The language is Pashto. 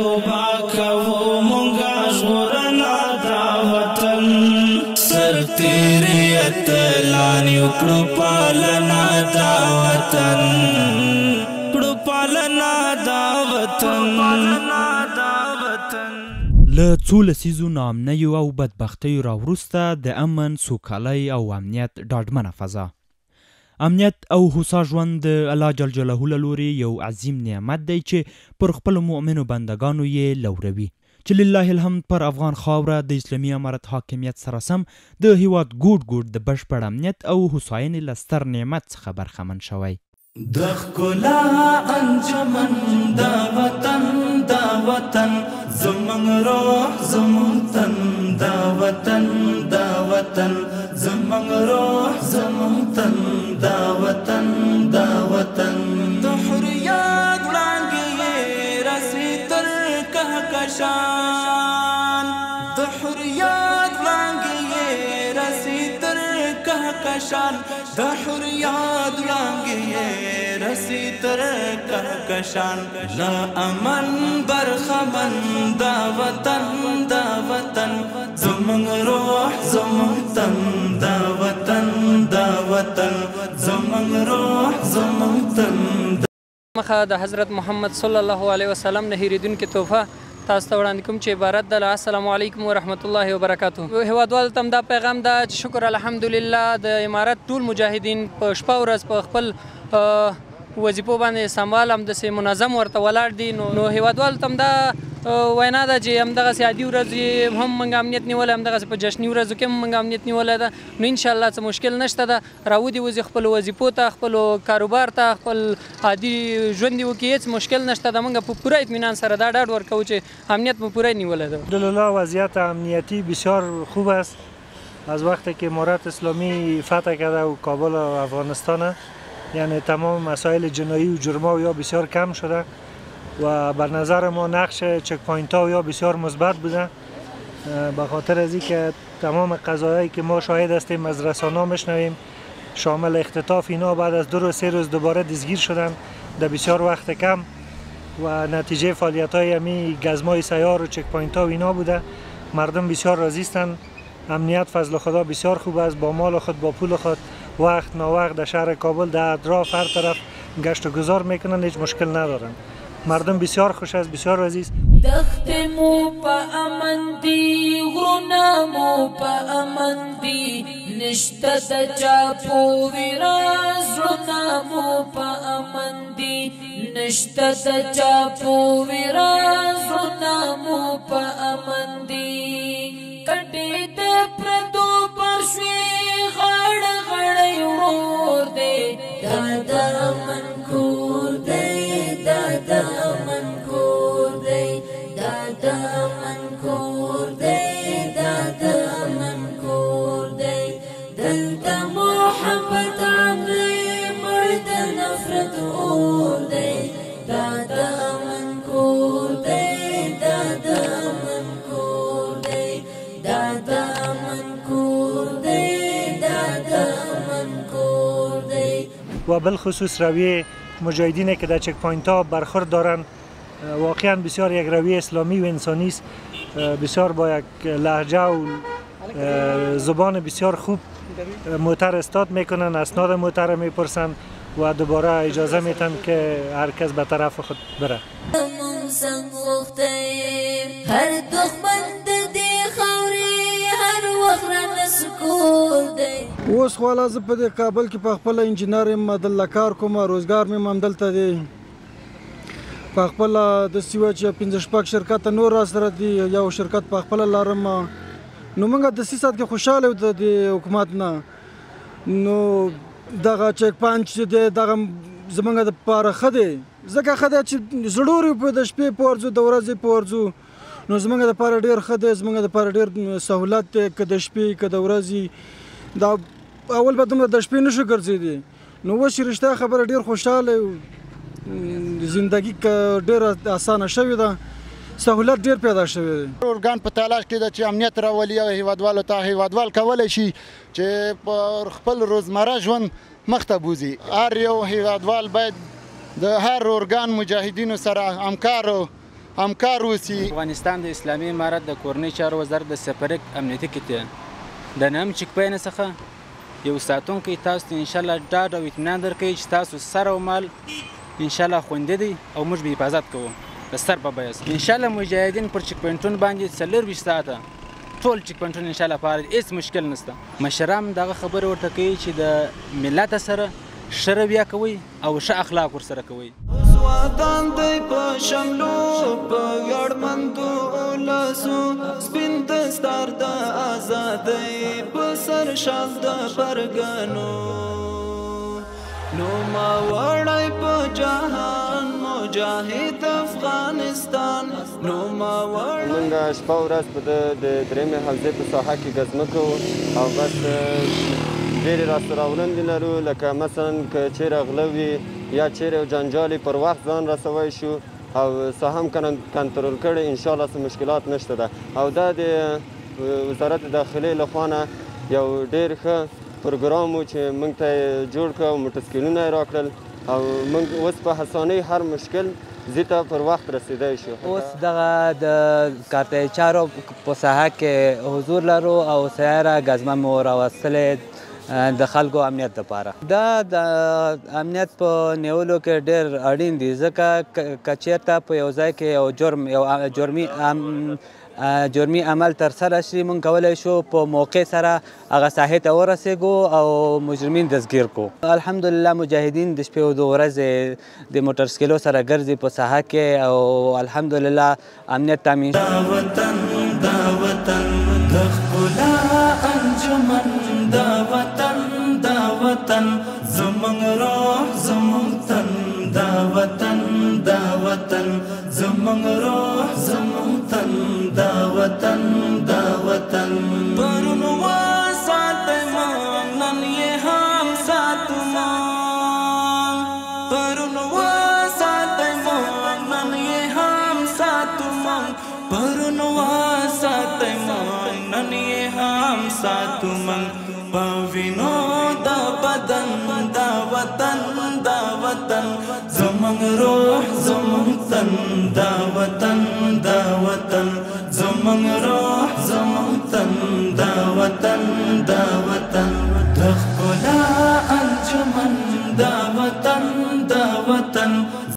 توبه کوو مونږه ژغورنه دا وطن سرتیریت لانې وکړو پالنه دا وطن کړو پالنه دا وطن له څو لسیزو ناامنیو او بدبختیو راوروسته د امن سوکالۍ او امنیت ډاډمنه فضا امنیت او هوسا ژوند د الله جل جلاله له لوري یو عظیم نعمت دی چې پر خپلو مؤمنو بندګانو یې لوروي چې لله الحمد پر افغان خاوره د اسلامي امارت حاکمیت سره سم د هیواد ګوټ ګوټ د بشپړ امنیت او هوساینې له ستر نعمت څخه برخمن شوی د ښکلا انجمن دا وطن زمونږ روح زمونږ تن دا وطن زمونږ روح زمونږ تن دا وطن د حریت وړانګې یې رسي تر کهکشان د حریت وړانګې یې رسي تر کهکشان د حریت وړانګې یې رسي تر کهکشان له امن برخمن دا وطن زمونږ روح زمونږ تن دا وطن زمونږ روح زمونږ تن مخه د حضرت محمد صلی الله علیه وسلم نه هیریدونکې تحفه تاسو ته وړاندې کوم چې عبارت ده السلام علیکم ورحمت الله وبرکاته هیوادوالو ته هم دا پیغام ده چې شکر الحمدلله د امارت ټول مجاهدین په شپه ورځ په خپل وظیفو باندې سمبال همداسې منظم ورته ولاړ دي نو هیوادوالو ته هم دا وینا ده چې همدغسې عادي ورځې هم موږ امنیت نیولی همدغسې په جشني ورځو کې هم موږ امنیت نیولی ده نو انشاءالله څه مشکل نشته ده راودې وځي خپلو وظیفو ته خپلو کاروبار ته خپل عادي ژوند یې وکړي هېڅ مشکل نشته ده موږ په پوره اطمینان سره دا ډاډ ورکوو چې امنیت مو پوره نیولی ده الحمدلله وضعیت امنیتی بسیار خوب است از وقتی که امارت اسلامی فتح کرده و کابل و افغانستان یعنی تمام مسائل جنایی و جرما یا بسیار کم شده و بر نظر ما نقش چک پوینت ها یا بسیار مثبت بوده به خاطر از اینکه تمام قضایایی که ما شاهد هستیم از رسانه‌ها میشنویم شامل اختطاف اینا بعد از 2 و 3 روز دوباره دستگیر شدن در بسیار وقت کم و نتیجه فعالیت های همی گزمای سیار و چک پوینت ها و اینا بوده مردم بسیار راضی هستند امنیت فضل خدا بسیار خوب است با مال خود با پول خود وقت ناوقت در شهر کابل در اطراف هر طرف گشت و گذار میکنن هیچ مشکل ندارن مردم بسیار خوش است بسیار راضی است دخت مو پا امن دی غرونا مو پا امن دی نشتا دا چاپو ویراز رونا مو پا امن دی نشتا دا چاپو ویراز رونا مو پا امن دی کٹی دے پردو پرشوی غڑ غڑ یور دے دادا امن کور دے دادا امن کور دے دادا امن کور دے دادا امن کور دے دلتا محبت عمری مرد نفرت اور دے دادا امن کور دے دادا امن کور دے دادا امن کور دے دادا امن کور دے و بالخصوص رویه مجاهدینی که در چک پوینت ها برخورد دارند واقعا بسیار یک رویه اسلامی و انسانی است بسیار با یک لهجه و زبان بسیار خوب موتر استاد میکنن اسناد موتر میپرسن و دوباره اجازه میتن که هر کس به طرف خود بره هر دښمن د دې خاورې هر وخت رانه سکور دی اوس خو حالا زه په دې کابل کې په خپله انجینر یم دلته کار کوم روزګار مې هم همدلته دی په خپله داسې وه چې 5-6 شرکته نور راسره دي یو شرکت په خپله لرم نو موږ داسې ساعت کې خوشحاله یو د دې حکومت نه نو دغه چک پوینټ چې دی دغه زموږ دپاره ښه دی ځکه ښه دی چې زړور یو د شپې په ورځو د ورځې په ورځو نو زموږ دپاره ډېر ښه دی زموږ دپاره ډېر سهولت دی که د شپې که د ورځې دا اول به دومره د شپې نشو ګرځېدی نو اوس چې رښتیا خبره ډېر خوشحاله یو زندگی که ډېره اسانه شوې ده سهولت ډېر پیدا شوی دی ارګان په تلاش کې ده چې امنیت راولي او هیوادوالو ته هیوادوال کولی شي چې پر خپل روزمره ژوند مخته بوځي هر یو هیوادوال باید د هر ارګان مجاهدینو سره همکار همکار اوسي. افغانستان د اسلامي امارت د کورنۍ چارو وزارت د سپرک امنیتي کتې د نهم چک پاین څخه یو ساتونکی تاسو ته انشاءالله ډاډ او اطمینان درکوي چې تاسو سر او مال انشاءالله خوندي دی او موږ به حفاظت کوو د سر په بیه. انشاءالله مجاهدین پر چک پوینټونو باندې 24 ساعته ټول چک پوینټونه انشاءالله فعال دي، هېڅ مشکل نشته. مشران دغه خبرې ورته کوي چې د ملت سره ښه رویه کوئ او ښه اخلاق ورسره کوئ. ودان دی په شملو په ویاړمندو لاسو سپین دستار د ازادۍ په سر شال د پرګنو نو ما وړی په جهان مجاهد افغانستان نو ما وړی. موږ شپه ورځ په د درېیمې حوزې په ساحه کې ګزمه کوو او بس ډېرې راسته راوړندې لرو، لکه مثلا که چیرې غله وي یا چیرې جنجال پر وخت ځان رسوی شو او ساحه هم کنټرول کړې انشاءالله څه مشکلات نشته ده. او دا د وزارت داخلې لخوا نه یو ډېر ښه پروګرام و چې موږ ته یې جوړ کړ او موټرسایکلونه یې راکړل او موږ اوس په اسانۍ هر مشکل زی ته پر وخت رسیدای شو. اوس دغه د کارتای چارو په ساحه کې حضور لرو او سیاره ګزمه مو راوستلې د خلکو امنیت لپاره. دا د امنیت په نیولو کې ډېر اړین دي ځکه که چېرته په یو ځای کې یو جرمي عمل ترسره شي موږ کولی شو په موقع سره هغه ساحې ته ورسېږو او مجرمین دستګیر کړو. الحمدلله مجاهدین د شپې او د ورځې د موټرسایکلو سره ګرځي په ساحه کې او الحمدلله امنیت تامین شو. دا وطن د ښکلا انجمن دا وطن زمونږ روح زمونږ تن دا وطن زمونږ روح زمونږ تن دا وطن پرون وساتئ موږ نن یې هم ساتو موږ پرون وساتئ موږ نن یې هم ساتو موږ پرون وساتئ موږ نن یې هم ساتو موږ په وینو دا بدن دا وطن زمونږ روح زمونږ تن دا وطن زمونږ روح زمونږ تن دا وطن